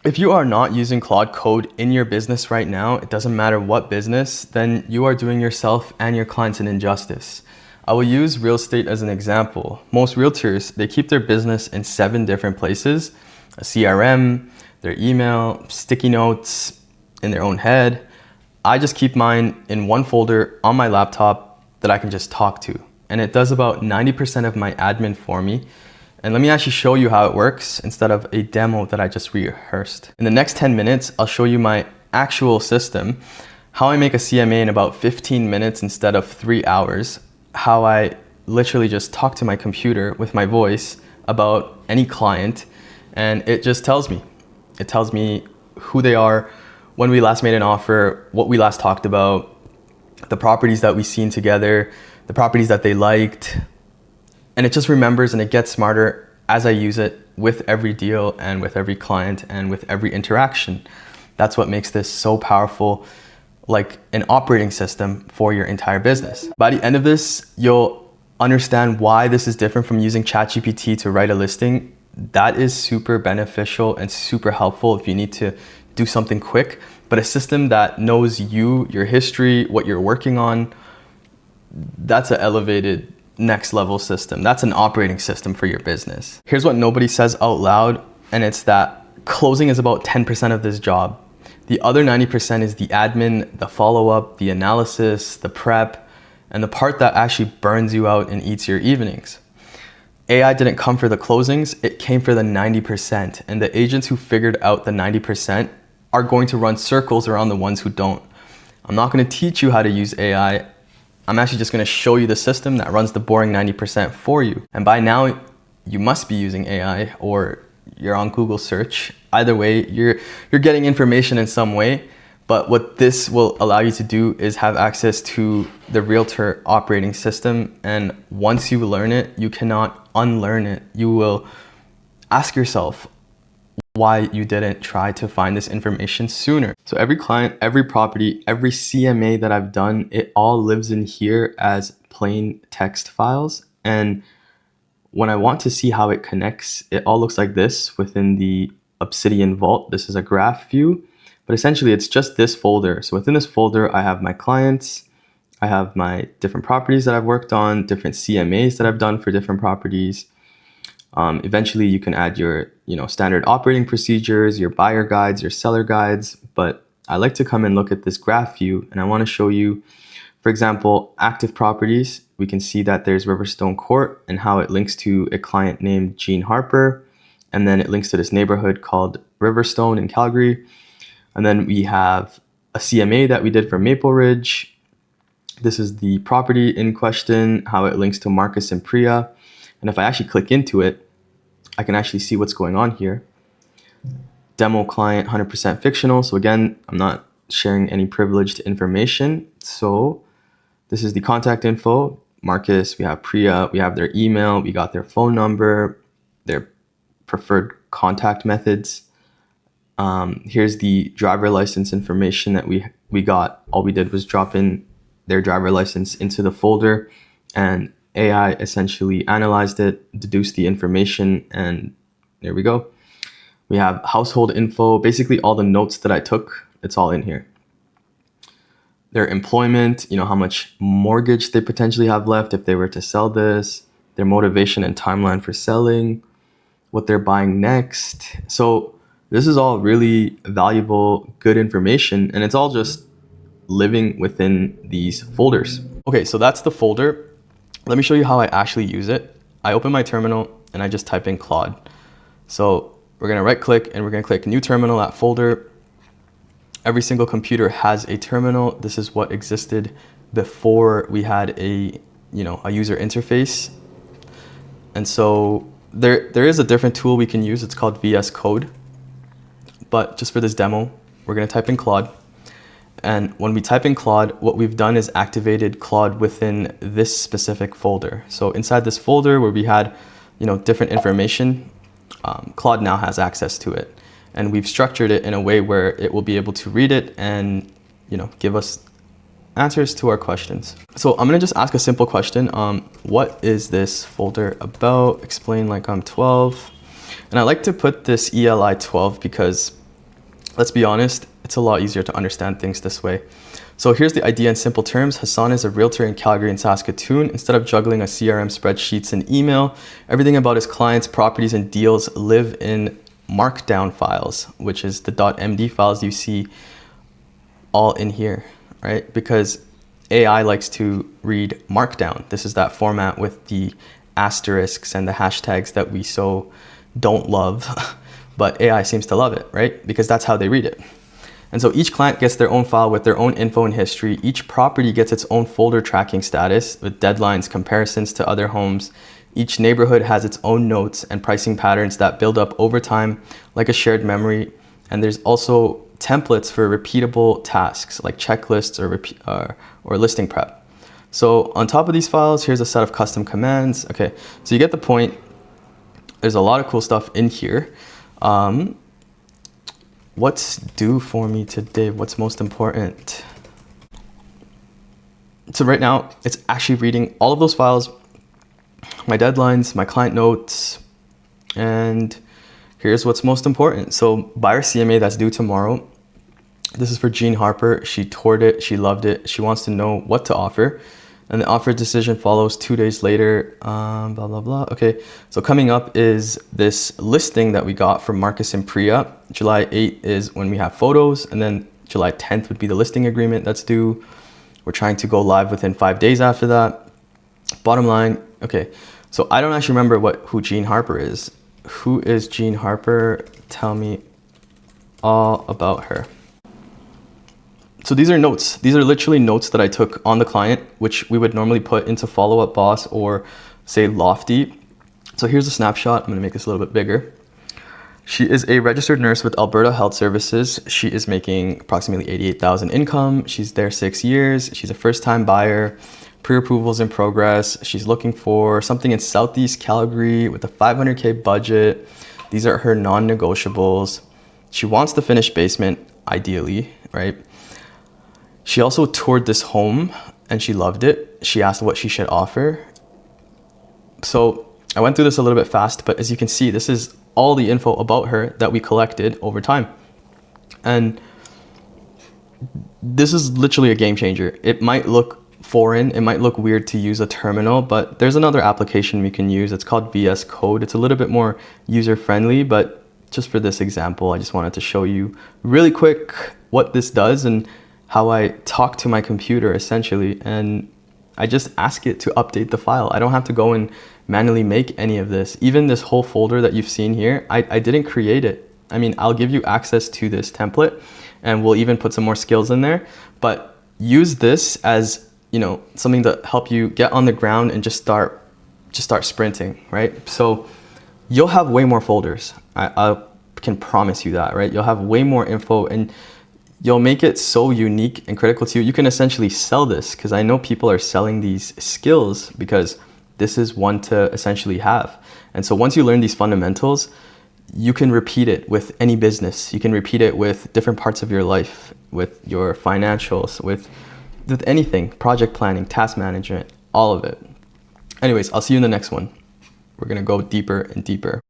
If you are not using Claude Code in your business right now, it doesn't matter what business, then you are doing yourself and your clients an injustice. I will use real estate as an example. Most realtors, they keep their business in 7 different places: a CRM, their email, sticky notes, in their own head. I just keep mine in one folder on my laptop that I can just talk to. And it does about 90% of my admin for me. And let me actually show you how it works instead of a demo that I just rehearsed. In the next 10 minutes, I'll show you my actual system, how I make a CMA in about 15 minutes instead of 3 hours, how I literally just talk to my computer with my voice about any client, and it just tells me. It tells me who they are, when we last made an offer, what we last talked about, the properties that we've seen together, the properties that they liked. And it just remembers, and it gets smarter as I use it with every deal and with every client and with every interaction. That's what makes this so powerful, like an operating system for your entire business. By the end of this, you'll understand why this is different from using ChatGPT to write a listing. That is super beneficial and super helpful if you need to do something quick, but a system that knows you, your history, what you're working on, that's an elevated next level system. That's an operating system for your business. Here's what nobody says out loud, and it's that closing is about 10% of this job. The other 90% is the admin, the follow-up, the analysis, the prep, and the part that actually burns you out and eats your evenings. AI didn't come for the closings, it came for the 90%, and the agents who figured out the 90% are going to run circles around the ones who don't. I'm not going to teach you how to use AI. I'm actually just going to show you the system that runs the boring 90% for you. And by now, you must be using AI, or you're on Google search. Either way, you're getting information in some way. But what this will allow you to do is have access to the Realtor operating system. And once you learn it, you cannot unlearn it. You will ask yourself why you didn't try to find this information sooner. So every client, every property, every CMA that I've done, it all lives in here as plain text files. And when I want to see how it connects, it all looks like this within the Obsidian vault. This is a graph view, but essentially it's just this folder. So within this folder, I have my clients, I have my different properties that I've worked on, different CMAs that I've done for different properties. Eventually you can add your standard operating procedures, your buyer guides, your seller guides, but I like to come and look at this graph view, and I want to show you, for example, active properties. We can see that there's Riverstone Court and how it links to a client named Jean Harper, and then it links to this neighborhood called Riverstone in Calgary. And then we have a CMA that we did for Maple Ridge. This is the property in question, how it links to Marcus and Priya. And if I actually click into it, I can actually see what's going on here. Demo client, 100% fictional. So again, I'm not sharing any privileged information. So this is the contact info. Marcus, we have Priya, we have their email, we got their phone number, their preferred contact methods. Here's the driver license information that we got. All we did was drop in their driver license into the folder, and AI essentially analyzed it, deduced the information, and there we go. We have household info, basically all the notes that I took, it's all in here. Their employment, how much mortgage they potentially have left if they were to sell this, their motivation and timeline for selling, what they're buying next. So this is all really valuable, good information, and it's all just living within these folders. Okay, so that's the folder. Let me show you how I actually use it. I open my terminal and I just type in Claude. So we're gonna right click and we're gonna click new terminal at folder. Every single computer has a terminal. This is what existed before we had a user interface. And so there is a different tool we can use. It's called VS Code. But just for this demo, we're gonna type in Claude. And when we type in Claude, what we've done is activated Claude within this specific folder. So inside this folder where we had, different information, Claude now has access to it. And we've structured it in a way where it will be able to read it and, give us answers to our questions. So I'm gonna just ask a simple question. What is this folder about? Explain like I'm 12. And I like to put this ELI 12 because let's be honest, it's a lot easier to understand things this way. So here's the idea in simple terms. Hassan is a realtor in Calgary and Saskatoon. Instead of juggling a CRM spreadsheets and email, everything about his clients, properties, and deals live in markdown files, which is the .md files you see all in here, right? Because AI likes to read markdown. This is that format with the asterisks and the hashtags that we so don't love, but AI seems to love it, right? Because that's how they read it. And so each client gets their own file with their own info and history. Each property gets its own folder tracking status with deadlines, comparisons to other homes. Each neighborhood has its own notes and pricing patterns that build up over time like a shared memory. And there's also templates for repeatable tasks like checklists or listing prep. So on top of these files, here's a set of custom commands. Okay, so you get the point. There's a lot of cool stuff in here. What's due for me today? What's most important? So right now, it's actually reading all of those files, my deadlines, my client notes, and here's what's most important. So buyer CMA that's due tomorrow. This is for Jean Harper. She toured it, she loved it. She wants to know what to offer. And the offer decision follows 2 days later, blah, blah, blah. Okay, so coming up is this listing that we got from Marcus and Priya. July 8th is when we have photos, and then July 10th would be the listing agreement that's due. We're trying to go live within 5 days after that. Bottom line, okay, so I don't actually remember who Jean Harper is. Who is Jean Harper? Tell me all about her. So these are notes. These are literally notes that I took on the client, which we would normally put into Follow Up Boss or say Lofty. So here's a snapshot. I'm gonna make this a little bit bigger. She is a registered nurse with Alberta Health Services. She is making approximately 88,000 income. She's there 6 years. She's a first-time buyer. Pre-approvals in progress. She's looking for something in Southeast Calgary with a 500K budget. These are her non-negotiables. She wants the finished basement, ideally, right? She also toured this home and she loved it. She asked what she should offer. So I went through this a little bit fast, but as you can see, this is all the info about her that we collected over time. And this is literally a game changer. It might look foreign, it might look weird to use a terminal, but there's another application we can use. It's called VS Code. It's a little bit more user-friendly, but just for this example, I just wanted to show you really quick what this does and how I talk to my computer essentially, and I just ask it to update the file. I don't have to go and manually make any of this. Even this whole folder that you've seen here, I didn't create it. I mean, I'll give you access to this template and we'll even put some more skills in there, but use this as, you know, something to help you get on the ground and just start sprinting, right? So you'll have way more folders. I can promise you that, right? You'll have way more info and you'll make it so unique and critical to you. You can essentially sell this, because I know people are selling these skills because this is one to essentially have. And so once you learn these fundamentals, you can repeat it with any business. You can repeat it with different parts of your life, with your financials, with anything, project planning, task management, all of it. Anyways, I'll see you in the next one. We're gonna go deeper and deeper.